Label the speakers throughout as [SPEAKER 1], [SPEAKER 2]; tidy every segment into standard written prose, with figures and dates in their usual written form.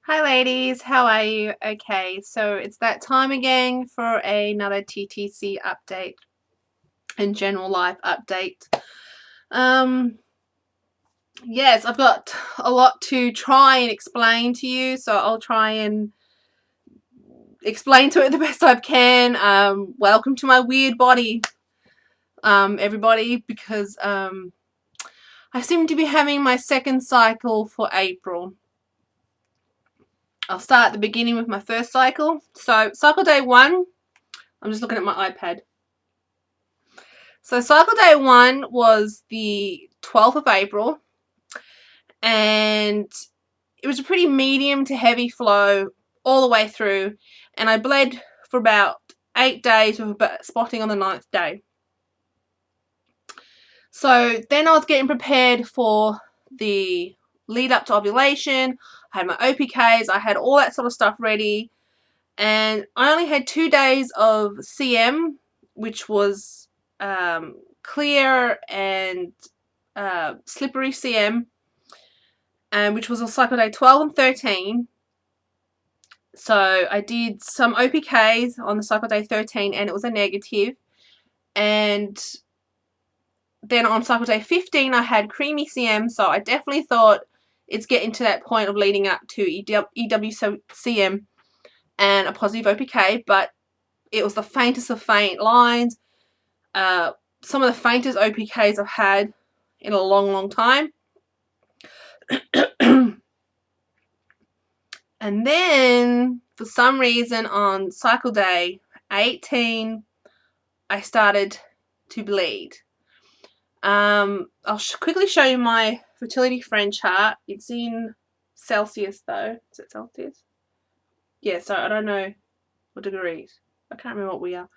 [SPEAKER 1] Hi ladies, how are you? Okay, so it's that time again for another TTC update and general life update. Yes, I've got a lot to try and explain to you, so I'll try and explain to it the best I can. Welcome to my weird body, everybody, because I seem to be having my second cycle for April. I'll start at the beginning with my first cycle. So cycle day 1, I'm just looking at my iPad. So cycle day 1 was the 12th of April, and it was a pretty medium to heavy flow all the way through, and I bled for about 8 days with a spotting on the 9th day. So then I was getting prepared for the lead up to ovulation. I had my OPKs, I had all that sort of stuff ready, and I only had 2 days of CM, which was clear and slippery CM, which was on cycle day 12 and 13. So I did some OPKs on the cycle day 13 and it was a negative. And then on cycle day 15 I had creamy CM, so I definitely thought it's getting to that point of leading up to EWCM and a positive OPK, but it was the faintest of faint lines. Some of the faintest OPKs I've had in a long time. And then, for some reason, on cycle day 18, I started to bleed. I'll quickly show you my fertility friend chart. It's in Celsius, though. Is it Celsius? Yeah, so I don't know what degrees. I can't remember what we are.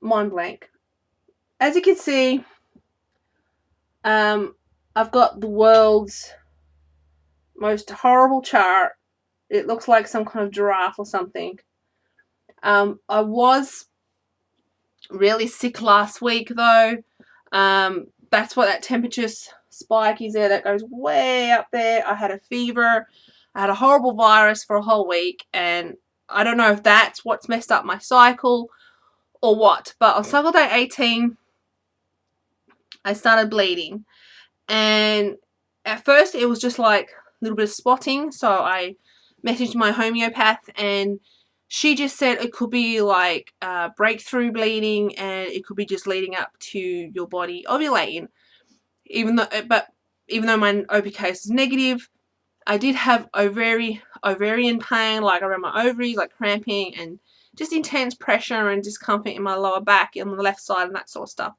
[SPEAKER 1] Mind blank. As you can see, I've got the world's most horrible chart. It looks like some kind of giraffe or something. I was really sick last week though. That's what that temperature spike is there. That goes way up there. I had a fever. I had a horrible virus for a whole week, and I don't know if that's what's messed up my cycle or what. But on cycle day 18, I started bleeding, and at first it was just like a little bit of spotting. So I messaged my homeopath, and she just said it could be like breakthrough bleeding, and it could be just leading up to your body ovulating. Even though my OPK is negative, I did have ovarian pain, like around my ovaries, like cramping and just intense pressure and discomfort in my lower back on the left side and that sort of stuff.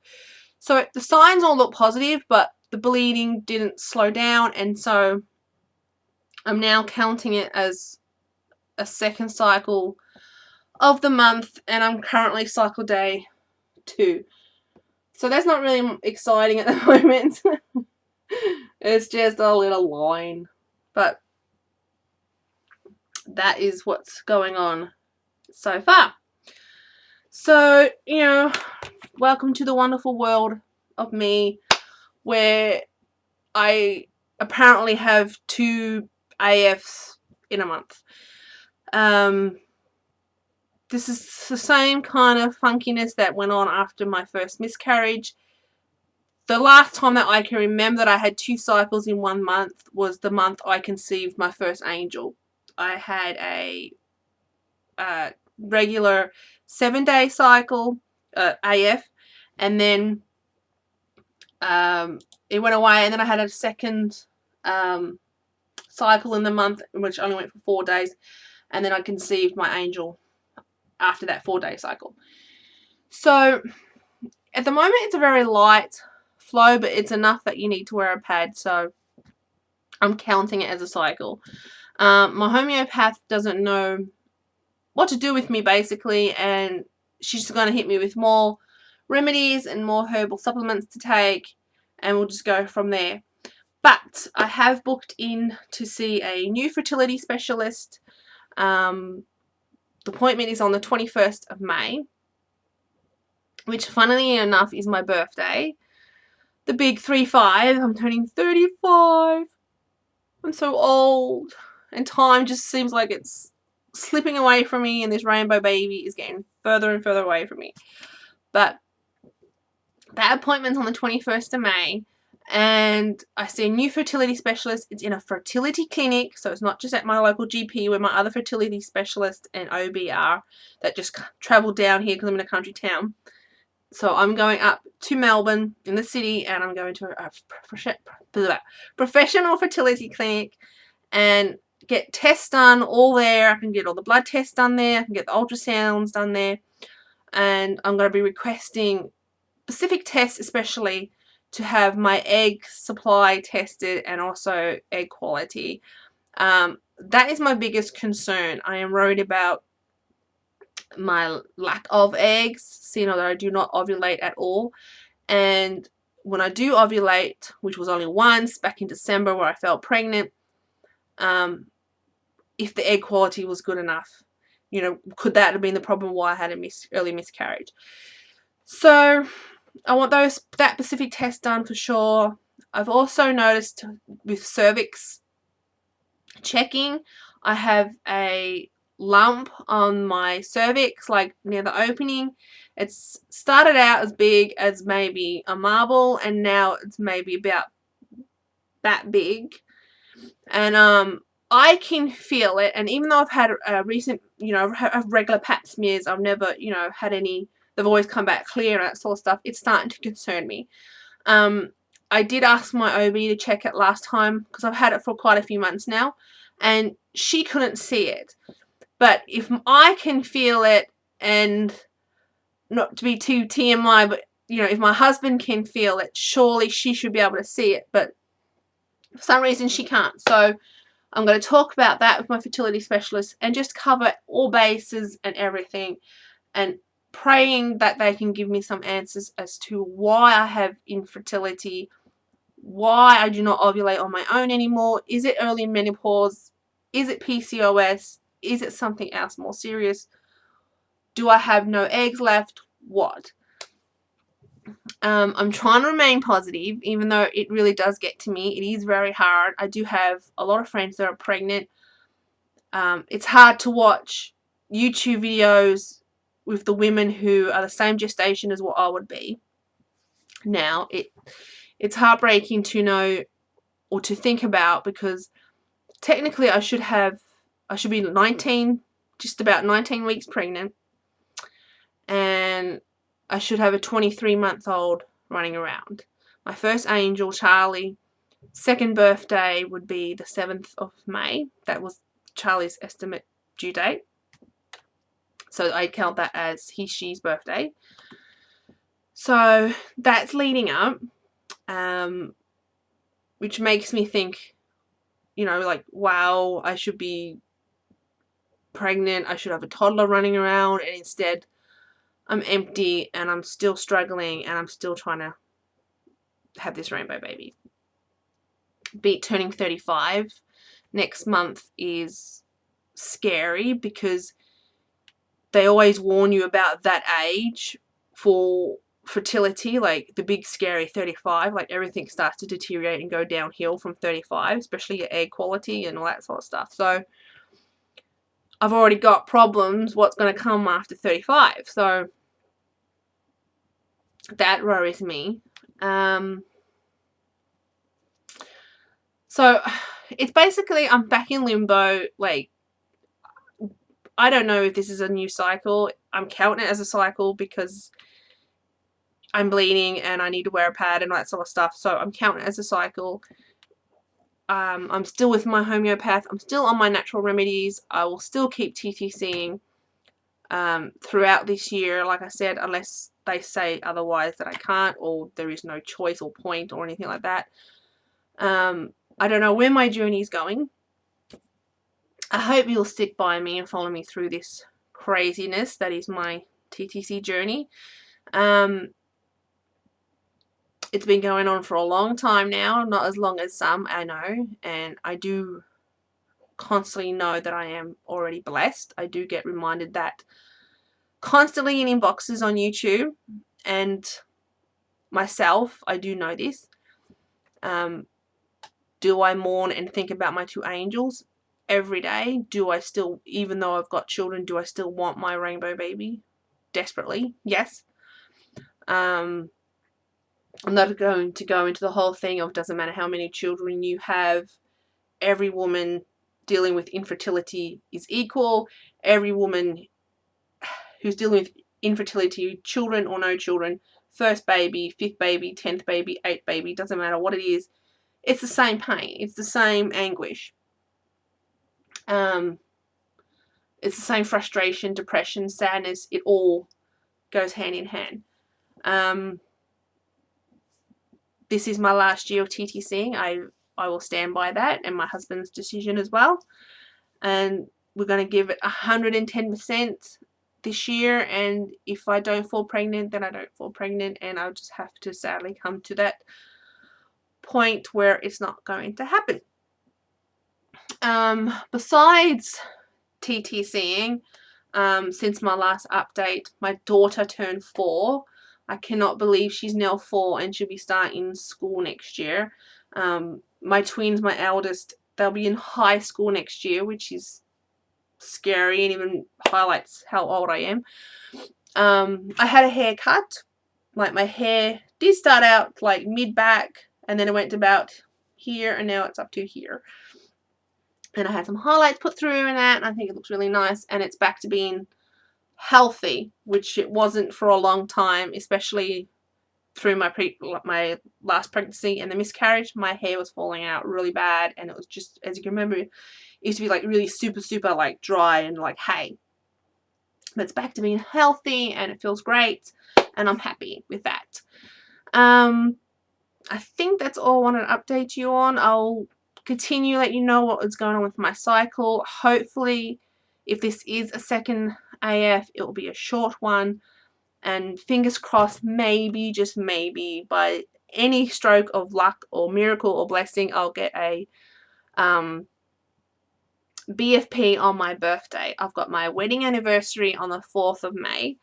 [SPEAKER 1] So the signs all look positive, but the bleeding didn't slow down, and so I'm now counting it as a second cycle of the month, and I'm currently cycle day 2. So that's not really exciting at the moment. It's just a little line. But that is what's going on so far. So, welcome to the wonderful world of me, where I apparently have 2 AFs in a month. This is the same kind of funkiness that went on after my first miscarriage. The last time that I can remember that I had 2 cycles in 1 month was the month I conceived my first angel. I had a regular 7-day cycle, AF, and then it went away, and then I had a second cycle in the month, which only went for 4 days, and then I conceived my angel after that 4-day cycle. So at the moment it's a very light flow, but it's enough that you need to wear a pad, so I'm counting it as a cycle. My homeopath doesn't know what to do with me, basically, and she's going to hit me with more remedies and more herbal supplements to take, and we'll just go from there. But I have booked in to see a new fertility specialist. The appointment is on the 21st of May, which funnily enough is my birthday. The big 35. I'm turning 35. I'm so old. and time just seems like it's slipping away from me, and this rainbow baby is getting further and further away from me. But that appointment's on the 21st of May, and I see a new fertility specialist. It's in a fertility clinic, so it's not just at my local GP where my other fertility specialist and OB are that just travel down here because I'm in a country town. So I'm going up to Melbourne in the city, and I'm going to a professional fertility clinic and get tests done all there. I can get all the blood tests done there. I can get the ultrasounds done there. And I'm going to be requesting specific tests, especially to have my egg supply tested and also egg quality. That is my biggest concern. I am worried about my lack of eggs, seeing that I do not ovulate at all. And when I do ovulate, which was only once back in December where I felt pregnant, if the egg quality was good enough, you know, could that have been the problem why I had an early miscarriage? So I want that specific test done for sure. I've also noticed with cervix checking, I have a lump on my cervix, like near the opening. It's started out as big as maybe a marble, and now it's maybe about that big. And I can feel it, and even though I've had a recent, you know, I've had regular pap smears, I've never, you know, had any, they've always come back clear and that sort of stuff. It's starting to concern me. I did ask my OB to check it last time because I've had it for quite a few months now, and she couldn't see it. But if I can feel it, and not to be too TMI, but you know, if my husband can feel it, surely she should be able to see it. But for some reason she can't. So I'm going to talk about that with my fertility specialist and just cover all bases and everything, and praying that they can give me some answers as to why I have infertility, why I do not ovulate on my own anymore. Is it early menopause? Is it PCOS? Is it something else more serious? Do I have no eggs left? What? I'm trying to remain positive, even though it really does get to me. It is very hard. I do have a lot of friends that are pregnant. It's hard to watch YouTube videos with the women who are the same gestation as what I would be. Now, it's heartbreaking to know or to think about, because technically I should be 19, just about 19 weeks pregnant, and I should have a 23-month-old running around. My first angel, Charlie, second birthday would be the 7th of May. That was Charlie's estimate due date. So I count that as she's birthday. So that's leading up, which makes me think, you know, like, wow, I should be pregnant. I should have a toddler running around, and instead I'm empty and I'm still struggling and I'm still trying to have this rainbow baby. Turning 35 next month is scary, because they always warn you about that age for fertility, like the big scary 35, like everything starts to deteriorate and go downhill from 35, especially your egg quality and all that sort of stuff. So I've already got problems. What's going to come after 35? So that worries me. So it's basically, I'm back in limbo. Like, I don't know if this is a new cycle. I'm counting it as a cycle because I'm bleeding and I need to wear a pad and all that sort of stuff. So I'm counting it as a cycle. I'm still with my homeopath. I'm still on my natural remedies. I will still keep TTCing throughout this year, like I said, unless they say otherwise that I can't, or there is no choice or point or anything like that. I don't know where my journey is going. I hope you'll stick by me and follow me through this craziness that is my TTC journey. It's been going on for a long time now, not as long as some, I know, and I do constantly know that I am already blessed. I do get reminded that constantly in inboxes on YouTube, and myself, I do know this. Do I mourn and think about my two angels? every day. Do I still, even though I've got children, do I still want my rainbow baby? Desperately, yes. I'm not going to go into the whole thing of doesn't matter how many children you have, every woman dealing with infertility is equal. Every woman who's dealing with infertility, children or no children, first baby, fifth baby, 10th baby, 8th baby, doesn't matter what it is, it's the same pain, it's the same anguish. It's the same frustration, depression, sadness, it all goes hand in hand. This is my last year of TTC. I will stand by that, and my husband's decision as well. And we're going to give it 110% this year, and if I don't fall pregnant, then I don't fall pregnant, and I'll just have to sadly come to that point where it's not going to happen. Besides TTCing, since my last update, my daughter turned 4. I cannot believe she's now 4 and she'll be starting school next year. My twins, my eldest, they'll be in high school next year, which is scary and even highlights how old I am. I had a haircut. Like, my hair did start out like mid-back, and then it went to about here, and now it's up to here. And I had some highlights put through and that, and I think it looks really nice, and it's back to being healthy, which it wasn't for a long time, especially through my last pregnancy and the miscarriage. My hair was falling out really bad, and it was just, as you can remember, it used to be like really super like dry and like hay. But it's back to being healthy, and it feels great, and I'm happy with that. I think that's all I wanted to update you on. I'll continue let you know what is going on with my cycle. Hopefully, if this is a second AF, it will be a short one, and fingers crossed, maybe, just maybe, by any stroke of luck or miracle or blessing, I'll get a BFP on my birthday. I've got my wedding anniversary on the 4th of May.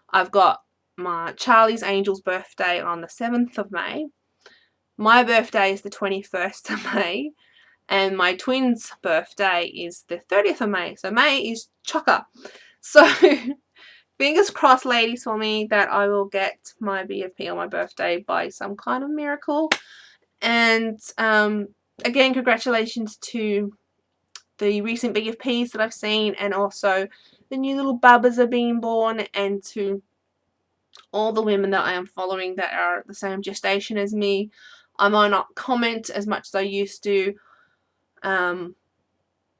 [SPEAKER 1] I've got my Charlie's Angel's birthday on the 7th of May. My birthday is the 21st of May. And my twins' birthday is the 30th of May. So May is chocker. So fingers crossed, ladies, for me that I will get my BFP on my birthday by some kind of miracle. And again, congratulations to the recent BFPs that I've seen, and also the new little bubbas are being born, and to all the women that I am following that are the same gestation as me. I might not comment as much as I used to,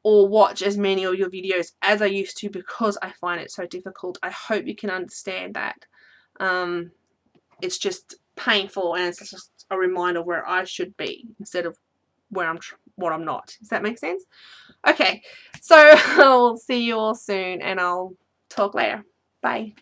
[SPEAKER 1] or watch as many of your videos as I used to, because I find it so difficult. I hope you can understand that. It's just painful, and it's just a reminder where I should be instead of where what I'm not. Does that make sense? Okay, so I'll see you all soon, and I'll talk later. Bye.